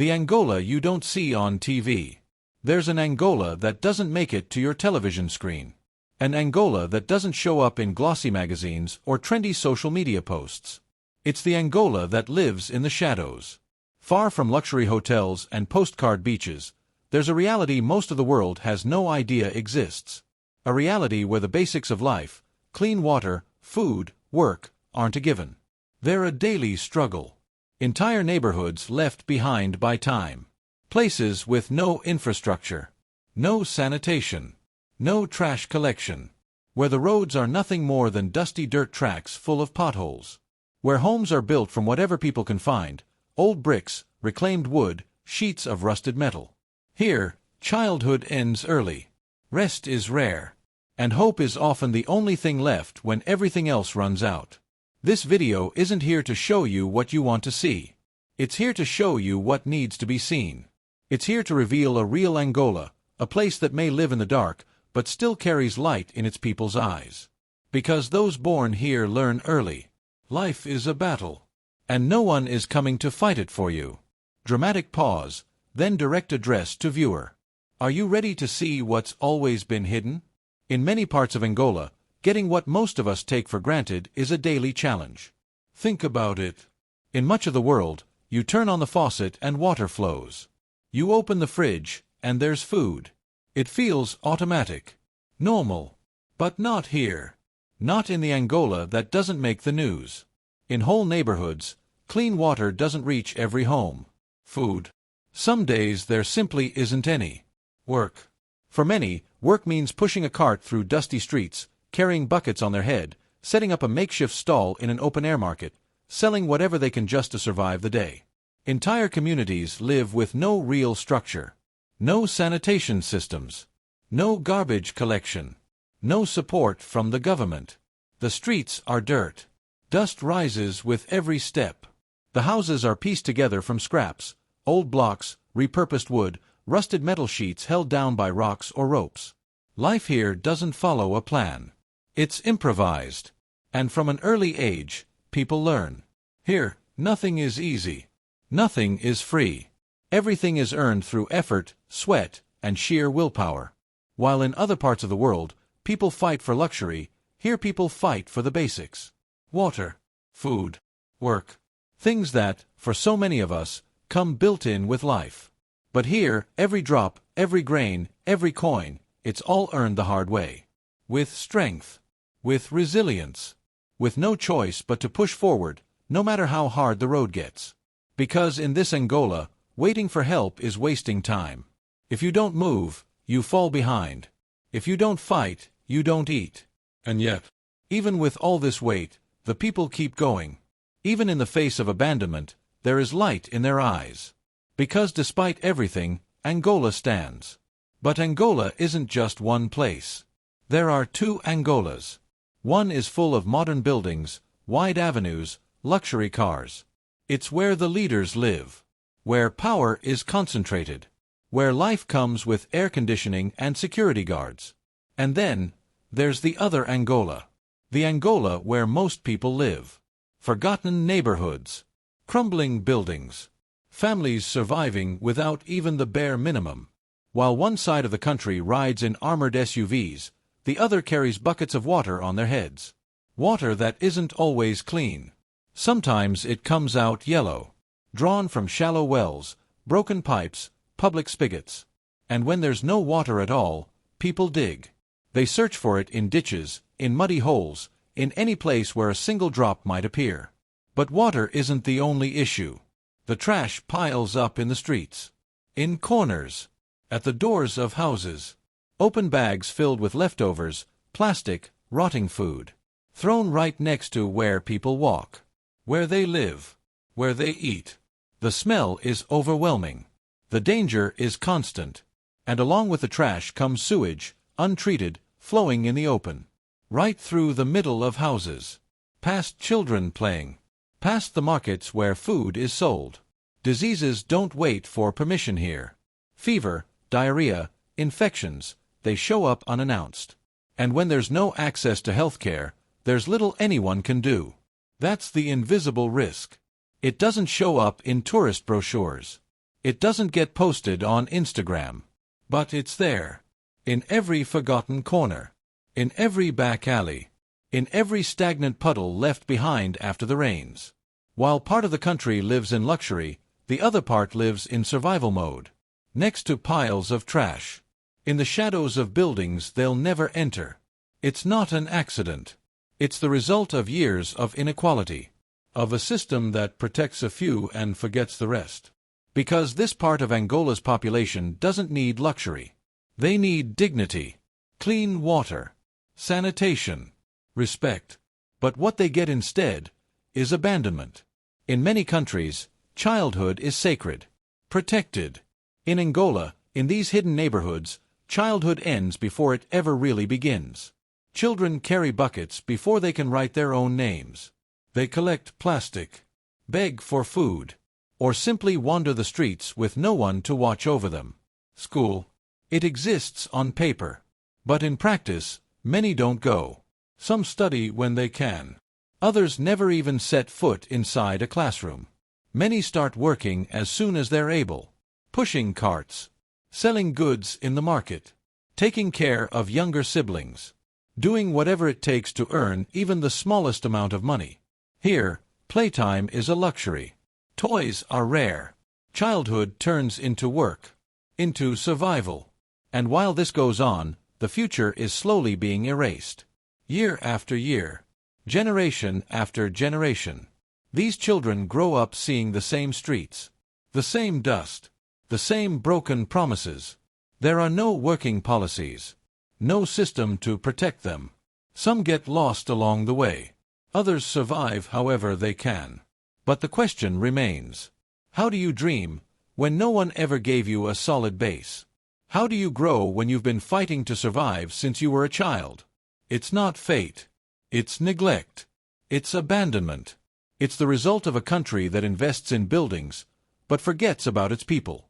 The Angola you don't see on TV. There's an Angola that doesn't make it to your television screen. An Angola that doesn't show up in glossy magazines or trendy social media posts. It's the Angola that lives in the shadows. Far from luxury hotels and postcard beaches, there's a reality most of the world has no idea exists. A reality where the basics of life, clean water, food, work, aren't a given. They're a daily struggle. Entire neighborhoods left behind by time. Places with no infrastructure. No sanitation. No trash collection. Where the roads are nothing more than dusty dirt tracks full of potholes. Where homes are built from whatever people can find, old bricks, reclaimed wood, sheets of rusted metal. Here, childhood ends early. Rest is rare. And hope is often the only thing left when everything else runs out. This video isn't here to show you what you want to see. It's here to show you what needs to be seen. It's here to reveal a real Angola, a place that may live in the dark, but still carries light in its people's eyes. Because those born here learn early. Life is a battle. And no one is coming to fight it for you. Dramatic pause, then direct address to viewer. Are you ready to see what's always been hidden? In many parts of Angola, getting what most of us take for granted is a daily challenge. Think about it. In much of the world, you turn on the faucet and water flows. You open the fridge, and there's food. It feels automatic. Normal. But not here. Not in the Angola that doesn't make the news. In whole neighborhoods, clean water doesn't reach every home. Food. Some days there simply isn't any. Work. For many, work means pushing a cart through dusty streets, carrying buckets on their head, setting up a makeshift stall in an open-air market, selling whatever they can just to survive the day. Entire communities live with no real structure. No sanitation systems. No garbage collection. No support from the government. The streets are dirt. Dust rises with every step. The houses are pieced together from scraps, old blocks, repurposed wood, rusted metal sheets held down by rocks or ropes. Life here doesn't follow a plan. It's improvised. And from an early age, people learn. Here, nothing is easy. Nothing is free. Everything is earned through effort, sweat, and sheer willpower. While in other parts of the world, people fight for luxury, here people fight for the basics. Water, food, work. Things that, for so many of us, come built-in with life. But here, every drop, every grain, every coin, it's all earned the hard way. With strength. With resilience. With no choice but to push forward, no matter how hard the road gets. Because in this Angola, waiting for help is wasting time. If you don't move, you fall behind. If you don't fight, you don't eat. And yet, even with all this weight, the people keep going. Even in the face of abandonment, there is light in their eyes. Because despite everything, Angola stands. But Angola isn't just one place. There are two Angolas. One is full of modern buildings, wide avenues, luxury cars. It's where the leaders live. Where power is concentrated. Where life comes with air conditioning and security guards. And then, there's the other Angola. The Angola where most people live. Forgotten neighborhoods. Crumbling buildings. Families surviving without even the bare minimum. While one side of the country rides in armored SUVs, the other carries buckets of water on their heads. Water that isn't always clean. Sometimes it comes out yellow. Drawn from shallow wells, broken pipes, public spigots. And when there's no water at all, people dig. They search for it in ditches, in muddy holes, in any place where a single drop might appear. But water isn't the only issue. The trash piles up in the streets. In corners. At the doors of houses. Open bags filled with leftovers, plastic, rotting food. Thrown right next to where people walk. Where they live. Where they eat. The smell is overwhelming. The danger is constant. And along with the trash comes sewage, untreated, flowing in the open. Right through the middle of houses. Past children playing. Past the markets where food is sold. Diseases don't wait for permission here. Fever, diarrhea, infections, they show up unannounced. And when there's no access to health care, there's little anyone can do. That's the invisible risk. It doesn't show up in tourist brochures. It doesn't get posted on Instagram. But it's there. In every forgotten corner. In every back alley. In every stagnant puddle left behind after the rains. While part of the country lives in luxury, the other part lives in survival mode. Next to piles of trash. In the shadows of buildings they'll never enter. It's not an accident. It's the result of years of inequality. Of a system that protects a few and forgets the rest. Because this part of Angola's population doesn't need luxury. They need dignity, clean water, sanitation, respect. But what they get instead is abandonment. In many countries, childhood is sacred, protected. In Angola, in these hidden neighborhoods, childhood ends before it ever really begins. Children carry buckets before they can write their own names. They collect plastic, beg for food, or simply wander the streets with no one to watch over them. School. It exists on paper. But in practice, many don't go. Some study when they can. Others never even set foot inside a classroom. Many start working as soon as they're able. Pushing carts. Selling goods in the market. Taking care of younger siblings. Doing whatever it takes to earn even the smallest amount of money. Here, playtime is a luxury. Toys are rare. Childhood turns into work, into survival. And while this goes on, the future is slowly being erased. Year after year. Generation after generation. These children grow up seeing the same streets. The same dust. The same broken promises. There are no working policies. No system to protect them. Some get lost along the way. Others survive however they can. But the question remains. How do you dream when no one ever gave you a solid base? How do you grow when you've been fighting to survive since you were a child? It's not fate. It's neglect. It's abandonment. It's the result of a country that invests in buildings, but forgets about its people.